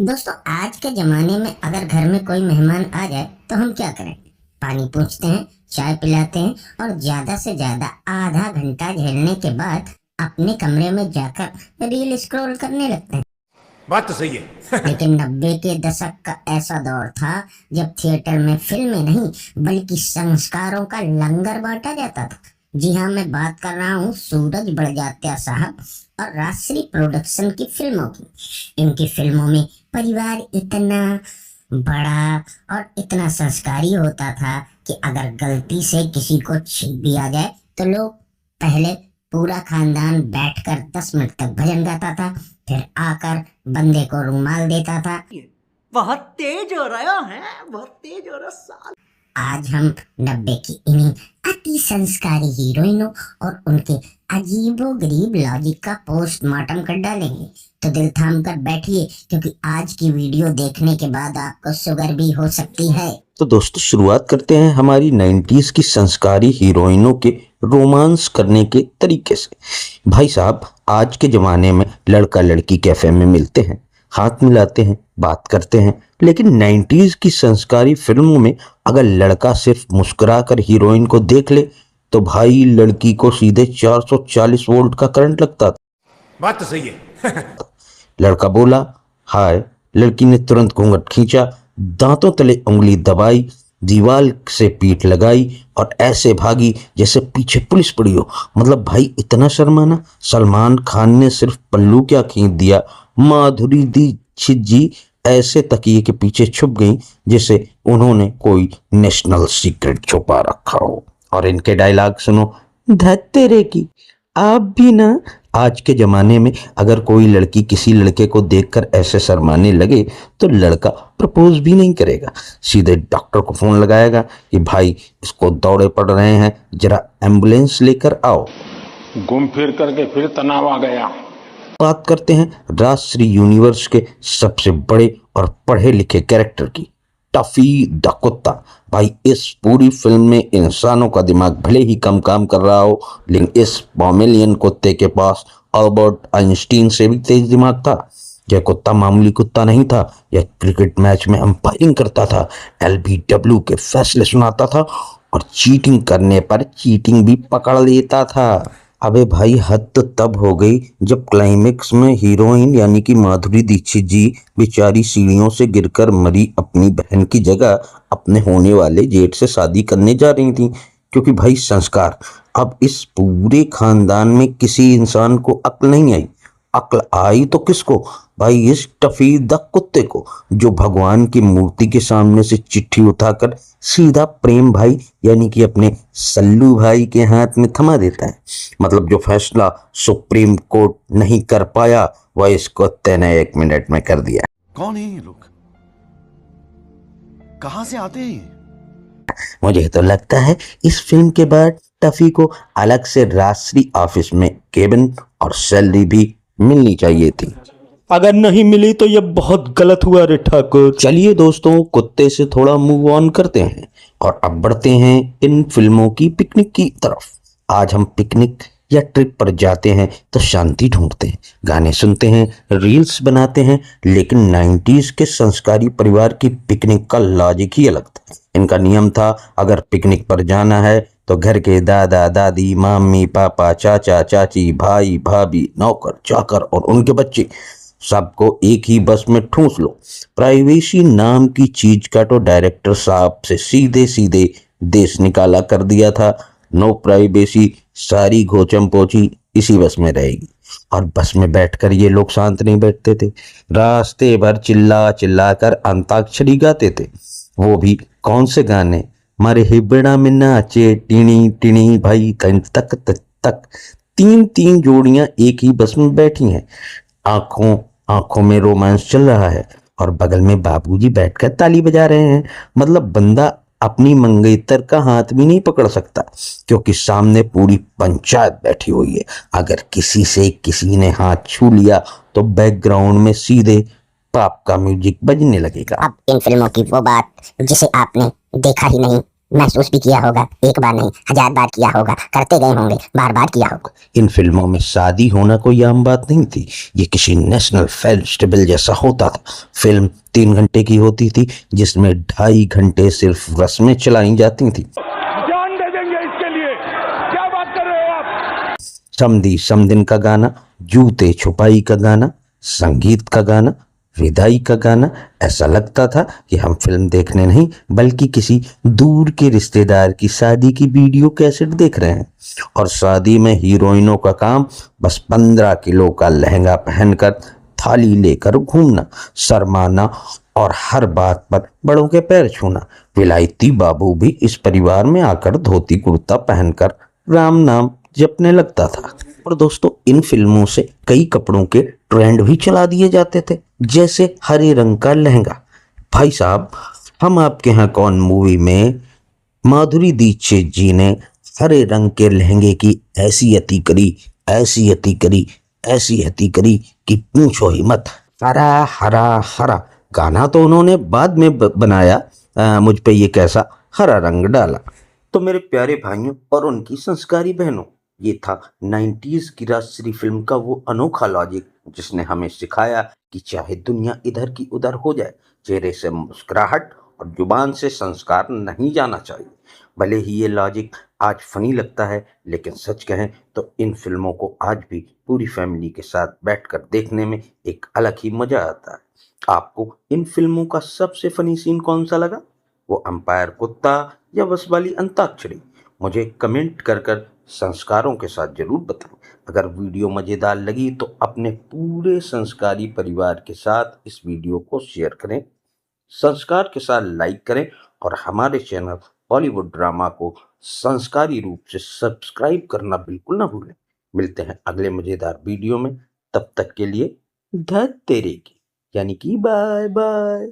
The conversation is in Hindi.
दोस्तों, आज के जमाने में अगर घर में कोई मेहमान आ जाए तो हम क्या करें? पानी पूछते हैं, चाय पिलाते हैं और ज्यादा से ज्यादा आधा घंटा झेलने के बाद अपने कमरे में जाकर रील स्क्रॉल करने लगते हैं। बात तो सही है। लेकिन 90 के दशक का ऐसा दौर था जब थिएटर में फिल्में नहीं बल्कि संस्कारों का लंगर बांटा जाता था। जी हाँ, मैं बात कर रहा हूँ सूरज बड़जात्या साहब और राजश्री प्रोडक्शन की फिल्मों की। इनकी फिल्मों में परिवार इतना बड़ा और इतना संस्कारी होता था कि अगर गलती से किसी को छींक दिया जाए तो लोग पहले पूरा खानदान बैठकर 10 मिनट तक भजन गाता था, फिर आकर बंदे को रुमाल देता था। बहुत तेज हो रहा है, बहुत तेज हो रहा साल। आज हम 90 की इन्हीं अति संस्कारी हीरोइनों और उनके अजीबोगरीब लॉजिक का पोस्टमार्टम कर डालेंगे। तो दिल थाम कर बैठिए, क्योंकि आज की वीडियो देखने के बाद आपको शुगर भी हो सकती है। तो दोस्तों, शुरुआत करते हैं हमारी 90s की संस्कारी हीरोइनों के रोमांस करने के तरीके से। भाई साहब, आज के ज़माने में लड़का लड़की कैफ़े में मिलते हैं, हाथ मिलाते हैं, बात करते हैं, लेकिन 90s की संस्कारी फिल्मों में अगर लड़का सिर्फ मुस्कुराकर हीरोइन को देख ले तो भाई लड़की को सीधे 440 वोल्ट का करंट लगता था। बात तो सही है। लड़का बोला हाय, लड़की ने तुरंत घूंघट खींचा, दांतों तले उंगली दबाई, दीवार से पीठ लगाई और ऐसे भागी जैसे पीछे पुलिस पड़ी हो। मतलब भाई इतना शर्माना। सलमान खान ने सिर्फ पल्लू क्या खींच दिया, माधुरी दीक्षित जी ऐसे तकिए के पीछे छुप गई जैसे उन्होंने कोई नेशनल सीक्रेट छुपा रखा हो। और इनके डायलॉग सुनो, धत तेरे की। आप भी ना, आज के ज़माने में अगर कोई लड़की किसी लड़के को देखकर ऐसे शर्माने लगे तो लड़का प्रपोज भी नहीं करेगा, सीधे डॉक्टर को फ़ोन लगाएगा कि भाई इसको दौरे पड़ रहे हैं, जरा एम्बुलेंस लेकर आओ। घूम फिर करके फिर तनाव आ गया। बात करते हैं राजश्री यूनिवर्स के सबसे बड़े और पढ़े लिखे कैरेक्टर की, टफी द कुत्ता। भाई इस पूरी फिल्म में इंसानों का दिमाग भले ही कम काम कर रहा हो, लेकिन इस पॉमेलियन कुत्ते के पास अल्बर्ट आइंस्टीन से भी तेज दिमाग था। यह कुत्ता मामूली कुत्ता नहीं था, यह क्रिकेट मैच में अंपायरिंग करता था, LBW के फैसले सुनाता था और चीटिंग करने पर चीटिंग भी पकड़ लेता था। अबे भाई, हद तो तब हो गई जब क्लाइमेक्स में हीरोइन यानी कि माधुरी दीक्षित जी बेचारी सीढ़ियों से गिरकर मरी अपनी बहन की जगह अपने होने वाले जेठ से शादी करने जा रही थी, क्योंकि भाई संस्कार। अब इस पूरे खानदान में किसी इंसान को अक्ल नहीं आई। अक्ल आई तो किसको? भाई इस टफी द कुत्ते को, जो भगवान की मूर्ति के सामने से चिट्ठी उठाकर सीधा प्रेम भाई यानी कि अपने सल्लू भाई के हाथ में थमा देता है। मतलब जो फैसला सुप्रीम कोर्ट नहीं कर पाया वह इस कुत्ते ने 1 मिनट में कर दिया। कौन है ये लोग? कहां से आते हैं? मुझे तो लगता है इस फिल्म के बाद टफी को अलग से राजश्री ऑफिस में केबिन और सैलरी भी मिलनी चाहिए थी। अगर नहीं मिली तो ये बहुत गलत हुआ रे ठाकुर। चलिए दोस्तों, कुत्ते से थोड़ा मूव ऑन करते हैं और अब बढ़ते हैं इन फिल्मों की पिकनिक की तरफ। आज हम पिकनिक या ट्रिप पर जाते हैं तो शांति ढूंढते हैं, गाने सुनते हैं, रील्स बनाते हैं, लेकिन 90s के संस्कारी परिवार की पिकनिक का लॉजिक ही अलग था। इनका नियम था, अगर पिकनिक पर जाना है तो घर के दादा दादी, मम्मी पापा, चाचा चाची, भाई भाभी, नौकर चाकर और उनके बच्चे सबको एक ही बस में ठूंस लो। प्राइवेसी नाम की चीज का तो डायरेक्टर साहब से सीधे सीधे देश निकाला कर दिया था। नो प्राइवेसी, सारी घोचम पोची इसी बस में रहेगी। और बस में बैठकर ये लोग शांत नहीं बैठते थे, रास्ते भर चिल्ला चिल्ला कर अंताक्षरी गाते थे। वो भी कौन से गाने? मारे हिबड़ा में नाचे टिणी टिणी भाई तक तक तक तक। 3 जोड़ियां एक ही बस में बैठी हैं, आंखों आंखों में रोमांस चल रहा है और बगल में बाबूजी बैठकर ताली बजा रहे हैं। मतलब बंदा अपनी मंगेतर का हाथ भी नहीं पकड़ सकता, क्योंकि सामने पूरी पंचायत बैठी हुई है। अगर किसी से किसी ने हाथ छू लिया तो बैकग्राउंड में सीधे पाप का म्यूजिक बजने लगेगा। अब इन फिल्मों की वो बात जिसे आपने देखा ही नहीं, महसूस भी किया होगा, एक बार नहीं 1000 बार किया होगा, करते गए होंगे, बार बार किया होगा। इन फिल्मों में शादी होना कोई आम बात नहीं थी, ये किसी नेशनल फेस्टिवल जैसा होता था। फिल्म 3 घंटे की होती थी, जिसमें 2.5 घंटे सिर्फ रस्में चलाई जाती थी। जान दे देंगे इसके लिए, क्या बात कर रहे हो आप? समधी समदिन का गाना, जूते छुपाई का गाना, संगीत का गाना, विदाई का गाना, ऐसा लगता था कि हम फिल्म देखने नहीं बल्कि किसी दूर के रिश्तेदार की शादी की वीडियो कैसेट देख रहे हैं। और शादी में हीरोइनों का काम बस 15 किलो का लहंगा पहनकर थाली लेकर घूमना, शर्माना और हर बात पर बड़ों के पैर छूना। विलायती बाबू भी इस परिवार में आकर धोती कुर्ता पहनकर राम नाम जपने लगता था। और दोस्तों, इन फिल्मों से कई कपड़ों के ट्रेंड भी चला दिए जाते थे, जैसे हरे रंग का लहंगा। भाई साहब, हम आपके यहाँ कौन मूवी में माधुरी दीक्षित जी ने हरे रंग के लहंगे की ऐसी अति करी, ऐसी अति करी, ऐसी अति करी कि पूछो ही मत। हरा हरा हरा गाना तो उन्होंने बाद में बनाया, मुझ पे ये कैसा हरा रंग डाला। तो मेरे प्यारे भाइयों और उनकी संस्कारी बहनों, ये था 90s की राजश्री फिल्म का वो अनोखा लॉजिक, जिसने हमें सिखाया कि चाहे दुनिया इधर की उधर हो जाए, चेहरे से मुस्कुराहट और जुबान से संस्कार नहीं जाना चाहिए। भले ही ये लॉजिक आज फनी लगता है, लेकिन सच कहें तो इन फिल्मों को आज भी पूरी फैमिली के साथ बैठकर देखने में एक अलग ही मजा आता है। आपको इन फिल्मों का सबसे फनी सीन कौन सा लगा? वो अंपायर कुत्ता या बस वाली अंताक्षरी? मुझे कमेंट कर संस्कारों के साथ जरूर बताएं। अगर वीडियो मजेदार लगी तो अपने पूरे संस्कारी परिवार के साथ इस वीडियो को शेयर करें, संस्कार के साथ लाइक करें और हमारे चैनल बॉलीवुड ड्रामा को संस्कारी रूप से सब्सक्राइब करना बिल्कुल ना भूलें। मिलते हैं अगले मजेदार वीडियो में, तब तक के लिए धत तेरे की, यानी कि बाय बाय।